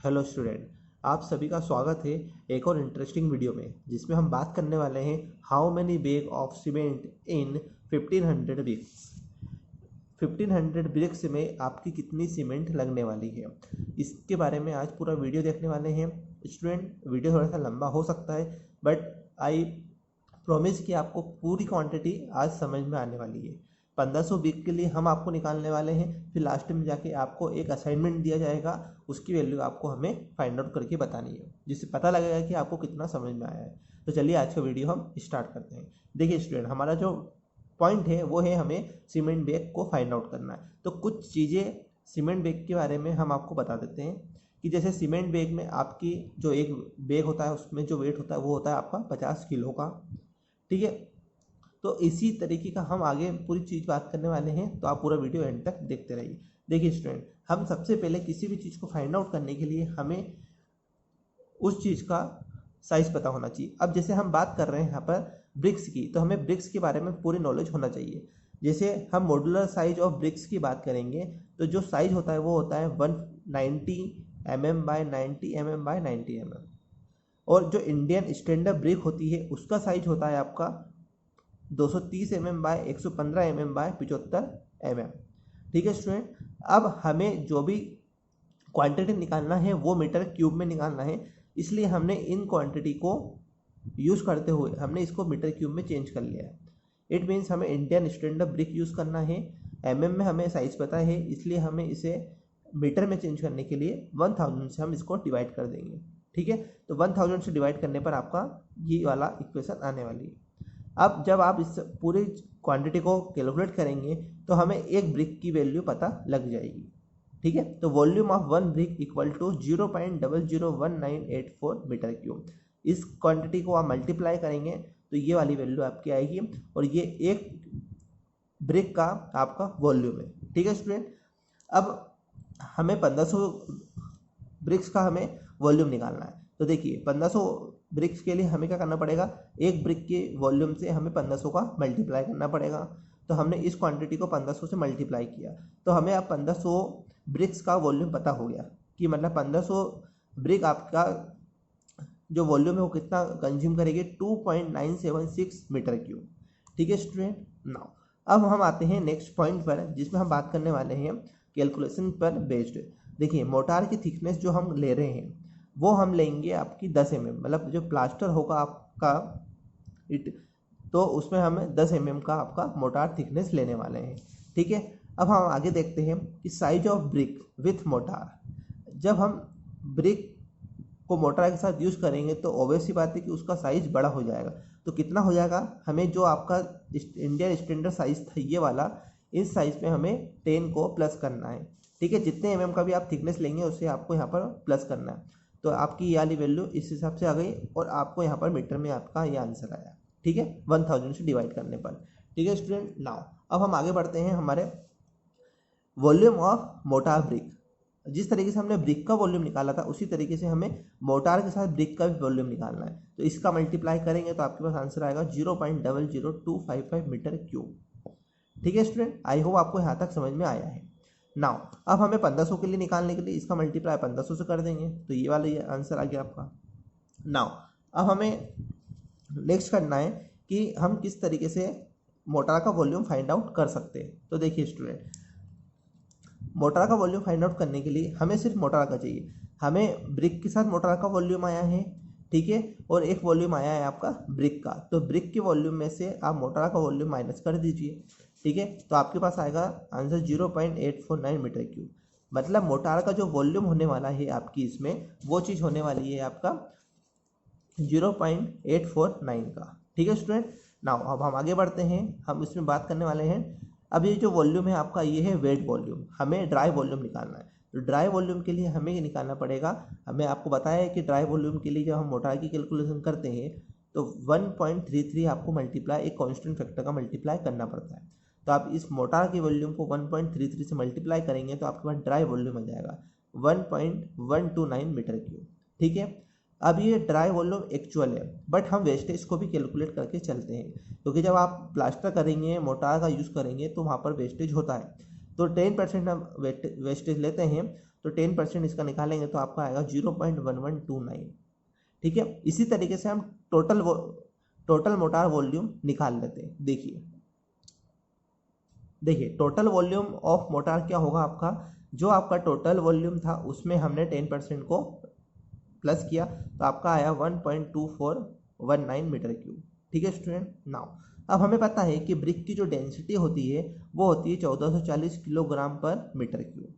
Hello student, आप सभी का स्वागत है एक और इंटरेस्टिंग वीडियो में जिसमें हम बात करने वाले हैं how many bag of cement in 1500 bricks. 1500 bricks में आपकी कितनी सीमेंट लगने वाली है, इसके बारे में आज पूरा वीडियो देखने वाले हैं। स्टूडेंट, वीडियो थोड़ा सा लंबा हो सकता है बट आई प्रॉमिस कि आपको पूरी क्वांटिटी आज समझ में आने वाली है। 1500 वीक के लिए हम आपको निकालने वाले हैं, फिर लास्ट में जाके आपको एक असाइनमेंट दिया जाएगा, उसकी वैल्यू आपको हमें फाइंड आउट करके बतानी है, जिससे पता लगेगा कि आपको कितना समझ में आया है। तो चलिए आज का वीडियो हम स्टार्ट करते हैं। देखिए स्टूडेंट, हमारा जो पॉइंट है वो है हमें सीमेंट बैग को फाइंड आउट करना है। तो कुछ चीज़ें सीमेंट बैग के बारे में हम आपको बता देते हैं कि जैसे सीमेंट बैग में आपकी जो एक बैग होता है उसमें जो वेट होता है वो होता है आपका 50 किलो का। ठीक है, तो इसी तरीके का हम आगे पूरी चीज़ बात करने वाले हैं, तो आप पूरा वीडियो एंड तक देखते रहिए। देखिए स्टूडेंट, हम सबसे पहले किसी भी चीज़ को फाइंड आउट करने के लिए हमें उस चीज़ का साइज़ पता होना चाहिए। अब जैसे हम बात कर रहे हैं यहाँ पर ब्रिक्स की, तो हमें ब्रिक्स के बारे में पूरी नॉलेज होना चाहिए। जैसे हम मॉड्यूलर साइज ऑफ ब्रिक्स की बात करेंगे तो जो साइज होता है वो होता है 190 mm by 90 mm by 90 mm। और जो इंडियन स्टैंडर्ड ब्रिक होती है उसका साइज होता है आपका 230 mm by 115 mm by 75 mm। ठीक है स्टूडेंट, अब हमें जो भी क्वांटिटी निकालना है वो मीटर क्यूब में निकालना है, इसलिए हमने इन क्वांटिटी को यूज़ करते हुए हमने इसको मीटर क्यूब में चेंज कर लिया है। इट मीन्स हमें इंडियन स्टैंडर्ड ब्रिक यूज़ करना है। mm में हमें साइज पता है, इसलिए हमें इसे मीटर में चेंज करने के लिए 1000 से हम इसको डिवाइड कर देंगे। ठीक है, तो 1000 से डिवाइड करने पर आपका ये वाला इक्वेशन आने वाली है। अब जब आप इस पूरी क्वांटिटी को कैलकुलेट करेंगे तो हमें एक ब्रिक की वैल्यू पता लग जाएगी। ठीक है, तो volume of one brick equal to 0.001984 metre cube. इस क्वांटिटी को आप मल्टीप्लाई करेंगे तो ये वाली वैल्यू आपकी आएगी, और ये एक ब्रिक का आपका वॉल्यूम है। ठीक है स्टूडेंट, अब हमें 1500 ब्रिक्स का हमें वॉल्यूम निकालना है। तो देखिए 1500 ब्रिक्स के लिए हमें क्या करना पड़ेगा, एक ब्रिक के वॉल्यूम से हमें 1500 का मल्टीप्लाई करना पड़ेगा। तो हमने इस क्वांटिटी को 1500 से मल्टीप्लाई किया, तो हमें अब 1500 ब्रिक्स का वॉल्यूम पता हो गया कि मतलब 1500 ब्रिक आपका जो वॉल्यूम है वो कितना कंज्यूम करेगी, 2.976 मीटर क्यूब। ठीक है स्टूडेंट, नाउ अब हम आते हैं नेक्स्ट पॉइंट पर जिसमें हम बात करने वाले हैं कैलकुलेशन पर बेस्ड। देखिए मोटार की थिकनेस जो हम ले रहे हैं वो हम लेंगे आपकी 10 mm, मतलब जो प्लास्टर होगा आपका इट, तो उसमें हमें 10 mm का आपका मोटार थिकनेस लेने वाले हैं। ठीक है, अब हम आगे देखते हैं कि size of brick with motor. जब हम ब्रिक को मोटार के साथ यूज़ करेंगे तो ऑब्वियस सी बात है कि उसका साइज़ बड़ा हो जाएगा। तो कितना हो जाएगा, हमें जो आपका इंडियन स्टैंडर्ड साइज़ था ये वाला, इस साइज़ में हमें 10 को प्लस करना है। ठीक है, जितने mm का भी आप थिकनेस लेंगे उसे आपको यहाँ पर प्लस करना है। तो आपकी ये वाली वैल्यू इस हिसाब से आ गई और आपको यहाँ पर मीटर में आपका ये आंसर आया। ठीक है, 1000 से डिवाइड करने पर। ठीक है स्टूडेंट, नाउ अब हम आगे बढ़ते हैं हमारे वॉल्यूम ऑफ मोटार ब्रिक। जिस तरीके से हमने ब्रिक का वॉल्यूम निकाला था उसी तरीके से हमें मोटार के साथ ब्रिक का भी वॉल्यूम निकालना है। तो इसका मल्टीप्लाई करेंगे तो आपके पास आंसर आएगा 0.00255 मीटर क्यूब। ठीक है स्टूडेंट, आई होप आपको यहाँ तक समझ में आया है। नाउ अब हमें 1500 के लिए निकालने के लिए इसका मल्टीप्लाई 1500 से कर देंगे, तो ये वाला ये आंसर आ गया आपका। नाउ अब हमें नेक्स्ट करना है कि हम किस तरीके से मोटार का वॉल्यूम फाइंड आउट कर सकते हैं। तो देखिए स्टूडेंट, मोटार का वॉल्यूम फाइंड आउट करने के लिए हमें सिर्फ मोटार का चाहिए। हमें ब्रिक के साथ मोटार का वॉल्यूम आया है, ठीक है, और एक वॉल्यूम आया है आपका ब्रिक का। तो ब्रिक के वॉल्यूम में से आप मोटार का वॉल्यूम माइनस कर दीजिए। ठीक है, तो आपके पास आएगा आंसर 0.849 मीटर क्यूब। मतलब मोटार का जो वॉल्यूम होने वाला है आपकी इसमें, वो चीज़ होने वाली है आपका 0.849 का। ठीक है स्टूडेंट, नाउ अब हम आगे बढ़ते हैं, हम इसमें बात करने वाले हैं। अब ये जो वॉल्यूम है आपका ये है वेट वॉल्यूम, हमें ड्राई वॉल्यूम निकालना है। तो ड्राई वॉल्यूम के लिए हमें ये निकालना पड़ेगा। हमें आपको बताया है कि ड्राई वॉल्यूम के लिए जब हम मोटार की कैलकुलेशन करते हैं तो 1.33 आपको मल्टीप्लाई एक कांस्टेंट फैक्टर का मल्टीप्लाई करना पड़ता है। तो आप इस मोटार के वॉल्यूम को 1.33 से मल्टीप्लाई करेंगे तो आपके पास ड्राई वॉल्यूम आ जाएगा 1.129 मीटर क्यूब। ठीक है, अब ये ड्राई वॉल्यूम एक्चुअल है, बट हम वेस्टेज को भी कैलकुलेट करके चलते हैं, क्योंकि जब आप प्लास्टर करेंगे मोटार का यूज़ करेंगे तो वहाँ पर वेस्टेज होता है। तो 10% हम वेस्टेज लेते हैं, तो 10% इसका निकालेंगे तो आपका आएगा 0.1129। ठीक है, इसी तरीके से हम टोटल मोटार वॉल्यूम निकाल लेते हैं। देखिए टोटल वॉल्यूम ऑफ मोटार क्या होगा आपका, जो आपका टोटल वॉल्यूम था उसमें हमने 10% को प्लस किया तो आपका आया 1.2419 मीटर क्यूब। ठीक है स्टूडेंट, नाउ अब हमें पता है कि ब्रिक की जो डेंसिटी होती है वो होती है 1440 किलोग्राम पर मीटर क्यूब।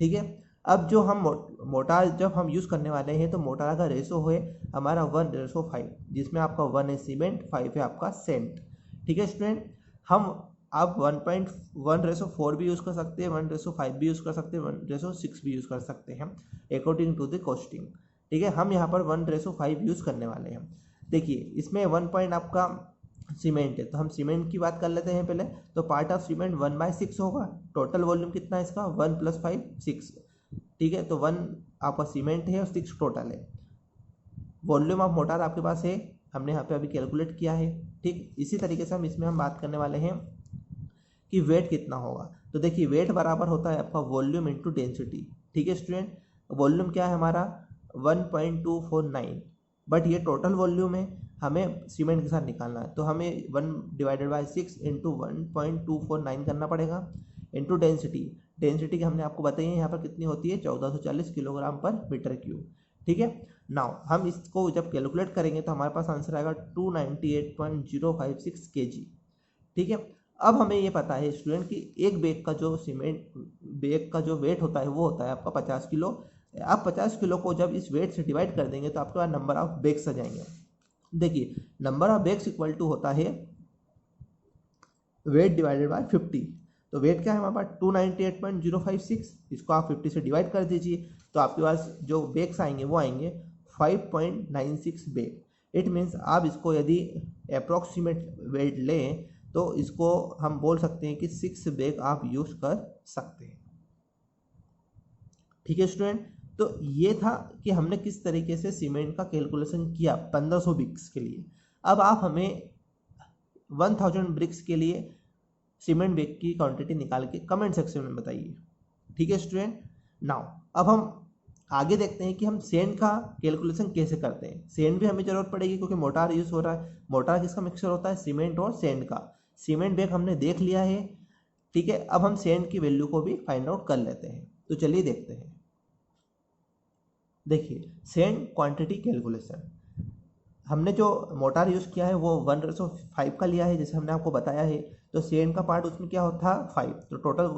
ठीक है, अब जो हम मोटार जब हम यूज़ करने वाले हैं तो मोटार का रेशो है हमारा 1:5, जिसमें आपका 1 है सीमेंट, 5 है आपका सेंट। ठीक है स्टूडेंट, हम आप 1:1:4 भी यूज़ कर सकते हैं, 1:5 भी यूज़ कर सकते हैं, 1:6 भी यूज़ कर सकते हैं अकॉर्डिंग टू द कॉस्टिंग। ठीक है, हम यहाँ पर 1:5 यूज़ करने वाले हैं। देखिए इसमें 1 पॉइंट आपका सीमेंट है तो हम सीमेंट की बात कर लेते हैं पहले। तो पार्ट ऑफ सीमेंट 1/6 होगा। टोटल वॉल्यूम कितना है इसका, 1 + 5 6। ठीक है, तो 1 आपका सीमेंट है और 6 टोटल है। वॉल्यूम ऑफ मोटार आपके पास है, हमने यहाँ पे अभी कैलकुलेट किया है। ठीक, इसी तरीके से हम बात करने वाले हैं कि वेट कितना होगा। तो देखिए वेट बराबर होता है आपका वॉल्यूम इंटू डेंसिटी। ठीक है स्टूडेंट, वॉल्यूम क्या है हमारा 1.249, बट ये टोटल वॉल्यूम है, हमें सीमेंट के साथ निकालना है तो हमें 1/6 इंटू 1.249 करना पड़ेगा इंटू डेंसिटी। डेंसिटी की हमने आपको बताई है यहाँ पर कितनी होती है 1440 किलोग्राम पर मीटर क्यूब। ठीक है, नाउ हम इसको जब कैलकुलेट करेंगे तो हमारे पास आंसर आएगा 298.056 kg। ठीक है, अब हमें ये पता है स्टूडेंट कि एक बैग का जो बैग का जो वेट होता है वो होता है आपका 50 किलो। आप 50 किलो को जब इस वेट से डिवाइड कर देंगे तो आपके पास नंबर ऑफ बैग्स आ जाएंगे। देखिए number of bags equal to होता है वेट डिवाइडेड बाय 50। तो वेट क्या है हमारे पास 298.056, इसको आप 50 से डिवाइड कर दीजिए तो आपके पास जो बैग्स आएंगे वो आएंगे 5.96 बैग। इट मीन्स आप इसको यदि अप्रोक्सीमेट वेट लें तो इसको हम बोल सकते हैं कि 6 बैग आप यूज कर सकते हैं। ठीक है स्टूडेंट, तो ये था कि हमने किस तरीके से सीमेंट का कैलकुलेशन किया 1500 ब्रिक्स के लिए। अब आप हमें 1000 ब्रिक्स के लिए सीमेंट बैग की क्वांटिटी निकाल के कमेंट सेक्शन में बताइए। ठीक है स्टूडेंट, नाउ अब हम आगे देखते हैं कि हम सेंड का कैलकुलेशन कैसे करते हैं। सेंड भी हमें जरूरत पड़ेगी क्योंकि मोटार यूज हो रहा है। मोटार किसका मिक्सचर होता है, सीमेंट और सेंड का। सीमेंट बैग हमने देख लिया है। ठीक है, अब हम सेंड की वैल्यू को भी फाइंड आउट कर लेते हैं। तो चलिए देखते हैं। देखिए सेंड क्वांटिटी कैलकुलेशन, हमने जो मोटार यूज़ किया है वो 1:5 का लिया है जैसे हमने आपको बताया है। तो सेंड का पार्ट उसमें क्या होता है 5, तो टोटल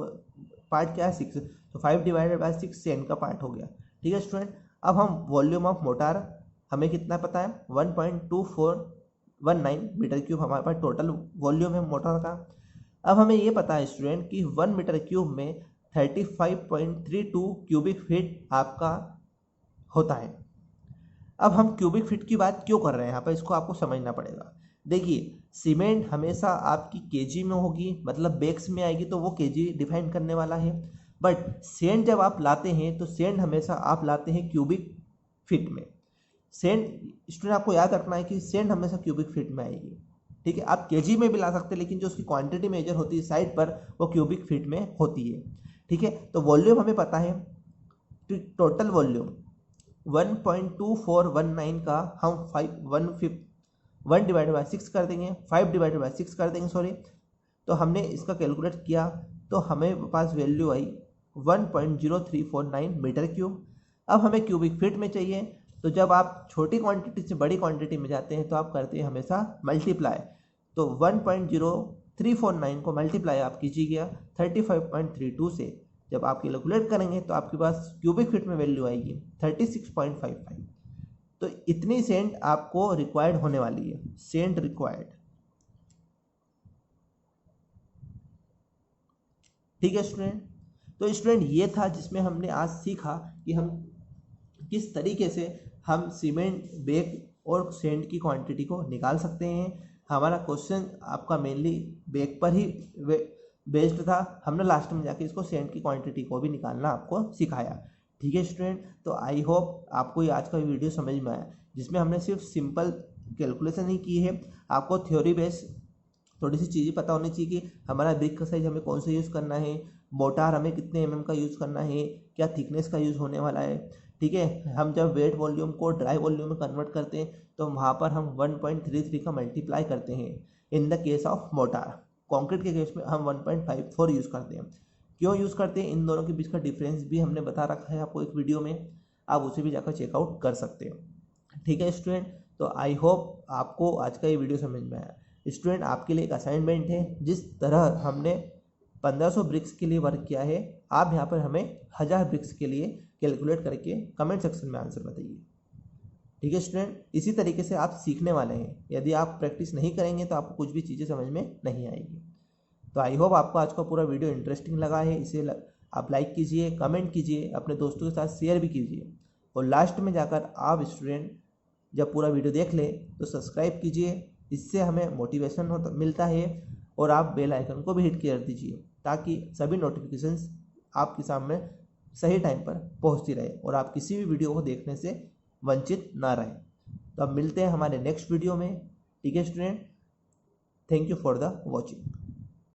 पार्ट क्या है 6, तो 5 डिवाइडेड बाय 6 सेंड का पार्ट हो गया। ठीक है स्टूडेंट, अब हम वॉल्यूम ऑफ मोटार हमें कितना पता है 1.2419 मीटर क्यूब हमारे पास टोटल वॉल्यूम है मोटार का। अब हमें ये पता है स्टूडेंट कि 1 मीटर क्यूब में 35.32 क्यूबिक फीट आपका होता है। अब हम क्यूबिक फीट की बात क्यों कर रहे हैं यहाँ पर, इसको आपको समझना पड़ेगा। देखिए सीमेंट हमेशा आपकी केजी में होगी, मतलब बैग्स में आएगी तो वो केजी डिफाइन करने वाला है। बट सेंड जब आप लाते हैं तो सेंड हमेशा आप लाते हैं क्यूबिक फीट में। सेंड स्टूडेंट आपको याद रखना है कि सेंड हमेशा क्यूबिक फीट में आएगी। ठीक है, आप केजी में भी ला सकते हैं लेकिन जो उसकी क्वांटिटी मेजर होती है साइड पर वो क्यूबिक फीट में होती है। ठीक है, तो वॉल्यूम हमें पता है, टोटल वॉल्यूम 1.2419 का हम 1 डिवाइडेड बाय 6 कर देंगे, 5 डिवाइडेड बाय 6 कर देंगे सॉरी। तो हमने इसका कैलकुलेट किया तो हमें पास वैल्यू आई 1.0349 मीटर क्यूब। अब हमें क्यूबिक फीट में चाहिए, तो जब आप छोटी क्वांटिटी से बड़ी क्वांटिटी में जाते हैं तो आप करते हैं हमेशा मल्टीप्लाई। तो 1.0349 को मल्टीप्लाई आप कीजिएगा 35.32 से, जब आप कैलकुलेट करेंगे तो आपके पास क्यूबिक फीट में वैल्यू आएगी 36.55। तो इतनी सेंट आपको रिक्वायर्ड होने वाली है, सेंट रिक्वायर्ड। ठीक है स्टूडेंट, तो स्टूडेंट ये था जिसमें हमने आज सीखा कि हम किस तरीके से हम सीमेंट बैग और सेंट की क्वांटिटी को निकाल सकते हैं। हमारा क्वेश्चन आपका मेनली बैग पर ही बेस्ड था, हमने लास्ट में जाके इसको सेंट की क्वांटिटी को भी निकालना आपको सिखाया। ठीक है स्टूडेंट, तो आई होप आपको ये आज का वीडियो समझ में आया, जिसमें हमने सिर्फ सिंपल कैलकुलेशन ही की है। आपको थ्योरी बेस थोड़ी सी चीज़ें पता होनी चाहिए कि हमारा ब्रिक का साइज हमें कौन सा यूज़ करना है, मोटार हमें कितने mm का यूज़ करना है, क्या थिकनेस का यूज़ होने वाला है। ठीक है, हम जब वेट वॉल्यूम को ड्राई वॉल्यूम में कन्वर्ट करते हैं तो वहाँ पर हम 1.33 का मल्टीप्लाई करते हैं in the case of motor. Concrete के केस में हम 1.54 यूज़ करते हैं। क्यों यूज़ करते हैं, इन दोनों के बीच का डिफरेंस भी हमने बता रखा है आपको एक वीडियो में, आप उसे भी जाकर चेकआउट कर सकते हो। ठीक है स्टूडेंट, तो आई होप आपको आज का ये वीडियो समझ में आया। स्टूडेंट, आपके लिए एक असाइनमेंट है, जिस तरह हमने 1500 ब्रिक्स के लिए वर्क किया है, आप यहाँ पर हमें 1000 ब्रिक्स के लिए कैलकुलेट करके कमेंट सेक्शन में आंसर बताइए। ठीक है स्टूडेंट, इसी तरीके से आप सीखने वाले हैं। यदि आप प्रैक्टिस नहीं करेंगे तो आपको कुछ भी चीज़ें समझ में नहीं आएगी। तो आई होप आपको आज का पूरा वीडियो इंटरेस्टिंग लगा है। इसे आप लाइक कीजिए, कमेंट कीजिए, अपने दोस्तों के साथ शेयर भी कीजिए, और लास्ट में जाकर आप स्टूडेंट जब पूरा वीडियो देख ले तो सब्सक्राइब कीजिए। इससे हमें मोटिवेशन होता मिलता है, और आप बेल आइकन को भी हिट कर दीजिए ताकि सभी नोटिफिकेशंस आपके सामने सही टाइम पर पहुंचती रहे और आप किसी भी वीडियो को देखने से वंचित ना रहें। तो अब मिलते हैं हमारे नेक्स्ट वीडियो में। ठीक है student, thank you for the watching.